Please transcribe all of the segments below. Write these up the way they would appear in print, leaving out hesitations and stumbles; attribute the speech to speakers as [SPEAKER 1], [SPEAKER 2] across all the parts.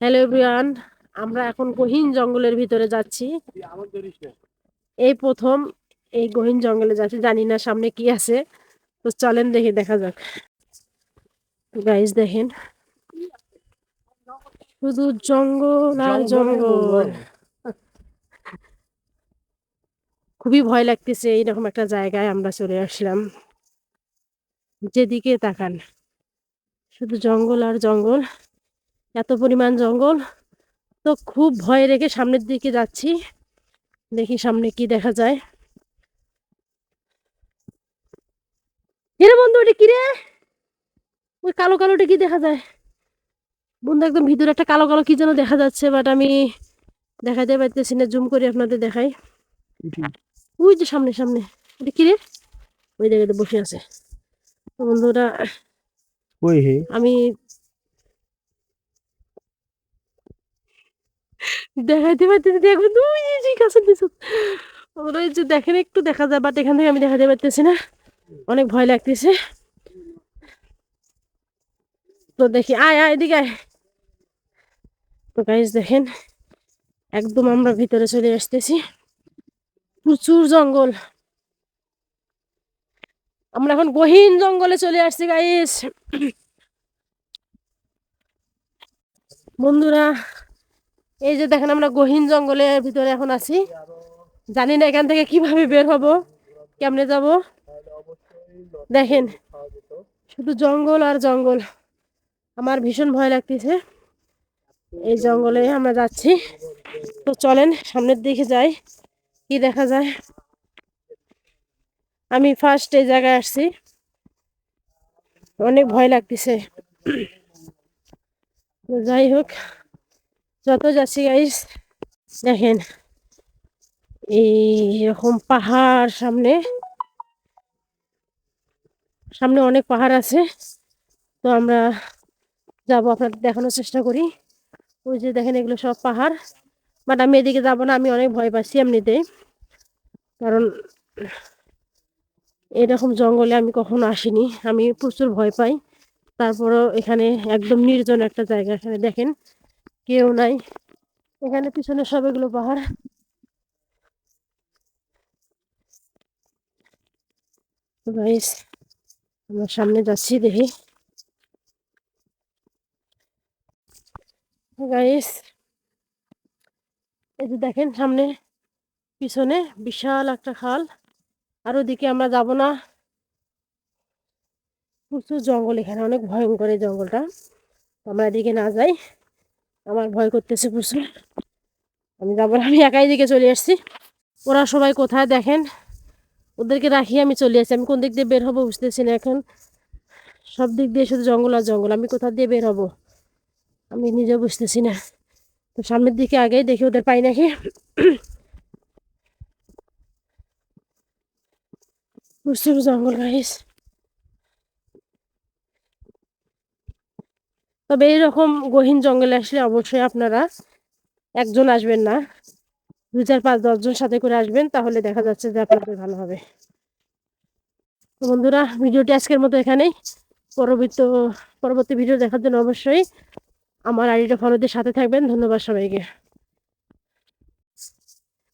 [SPEAKER 1] Hello everyone, আমরা এখন গহীন জঙ্গলের ভিতরে যাচ্ছি। এই প্রথম এই গহীন জঙ্গলে যাচ্ছি, জানি না সামনে কি আছে। তো চলেন দেখে দেখা যাক। গাইস দেখেন, শুধু জঙ্গল আর জঙ্গল। খুবই ভয় লাগতেছে, এইরকম একটা জায়গায় আমরা চলে আসলাম। যেদিকে তাকান শুধু জঙ্গল আর জঙ্গল, এত পরিমাণ জঙ্গল। তো খুব ভয় রেখে সামনের দিকে যাচ্ছি, দেখি সামনে কি দেখা যায়। কিরে বন্ধু, ওটা কিরে? ওই কালো কালোটা কি দেখা যায় বন্ধু? একদম ভিতরে একটা কালো কালো কি যেন দেখা যাচ্ছে, বাট আমি দেখাতে পারতেছি না। জুম করে আপনাদের দেখাই। ওই যে সামনে সামনে, এটা কি রে? ওই জায়গাতে বসে আছে। তো বন্ধুরা,
[SPEAKER 2] ওই হে
[SPEAKER 1] আমি দেখাইতে পারতেছি না। এখন ওই যে গাছের নিচে ওই যে দেখেন, একটু দেখা যায়, বাট এখান থেকে আমি দেখাতে পারতেছি না। অনেক ভয় লাগতেছে। তো দেখি, আয় আয় এদিকে আয়। তো গাইস দেখেন, একদম আমরা ভিতরে চলে আসতেছি। প্রচুর জঙ্গল। আমরা এখন গহীন জঙ্গলে চলে আসছি গাইস। বন্ধুরা, এই যে দেখেন, আমরা গহীন জঙ্গলের ভিতরে এখন আছি। জানি না এখান থেকে কিভাবে বের হব, কেমনে যাব। দেখেন, শুধু জঙ্গল আর জঙ্গল। আমার ভীষণ ভয় লাগতেছে। এই জঙ্গলে আমরা যাচ্ছি। তো চলেন সামনের দিকে যাই, কি দেখা যায়। আমি ফার্স্ট এই জায়গায় আসছি, অনেক ভয় লাগতেছে। তো যাই হোক, যত যাচ্ছি গাইস, দেখেন এইরকম পাহাড় সামনে সামনে অনেক পাহাড় আছে। তো আমরা যাবো, আপনাদের দেখানোর চেষ্টা করি। ওই যে দেখেন, এগুলো সব পাহাড়। বাট আমি এদিকে যাবো না, আমি অনেক ভয় পাচ্ছি এমনিতেই। কারণ এরকম জঙ্গলে আমি কখনো আসিনি, আমি প্রচুর ভয় পাই। তারপরেও এখানে একদম নির্জন একটা জায়গা, এখানে দেখেন কেউ নাই। এখানে পিছনে সব এগুলো পাহাড়। তো গাইস, আমরা সামনে যাচ্ছি, দেখি। গাইস, এই যে দেখেন সামনে পিছনে বিশাল একটা খাল। আর ওদিকে আমরা যাব না, প্রচুর জঙ্গল, এখানে অনেক ভয়ঙ্কর এই জঙ্গলটা। আমরা এদিকে না যাই, আমার ভয় করতেছে প্রচুর। আমি যাবো না, আমি একাই দিকে চলে আসছি। ওরা সবাই কোথায় দেখেন, ওদেরকে রাখি আমি চলে আসছি। আমি কোন দিক দিয়ে বের হবো বুঝতেছি না এখন। সব দিক দিয়ে শুধু জঙ্গল আর জঙ্গল, আমি কোথা দিয়ে বের হবো আমি নিজেও বুঝতেছি না। তো সামনের দিকে আগেই দেখি ওদের পাই নাকি। প্রচুর জঙ্গল গাইস। তবে এইরকম গহীন জঙ্গলে আসলে অবশ্যই আপনারা একজন আসবেন না, 2 4 5 10 জন সাথে করে আসবেন, তাহলে দেখা যাচ্ছে যে আপনাদের ভালো হবে। তো বন্ধুরা, ভিডিওটি আজকের মতো এখানেই। পরবর্তী পরবর্তী ভিডিও দেখার জন্য অবশ্যই আমার আইডিটা ফলো দিয়ে সাথে থাকবেন। ধন্যবাদ সবাইকে।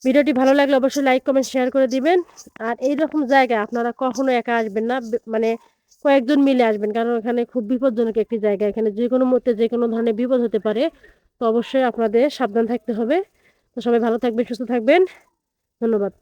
[SPEAKER 1] ভিডিওটি ভালো লাগলে অবশ্যই লাইক কমেন্ট শেয়ার করে দিবেন। আর এইরকম জায়গায় আপনারা কখনো একা আসবেন না, মানে কয়েকজন মিলে আসবেন, কারণ এখানে খুব বিপজ্জনক একটি জায়গা। এখানে যে কোনো মুহূর্তে যে কোনো ধরনের বিপদ হতে পারে। তো অবশ্যই আপনাদের সাবধান থাকতে হবে। তো সবাই ভালো থাকবেন, সুস্থ থাকবেন। ধন্যবাদ।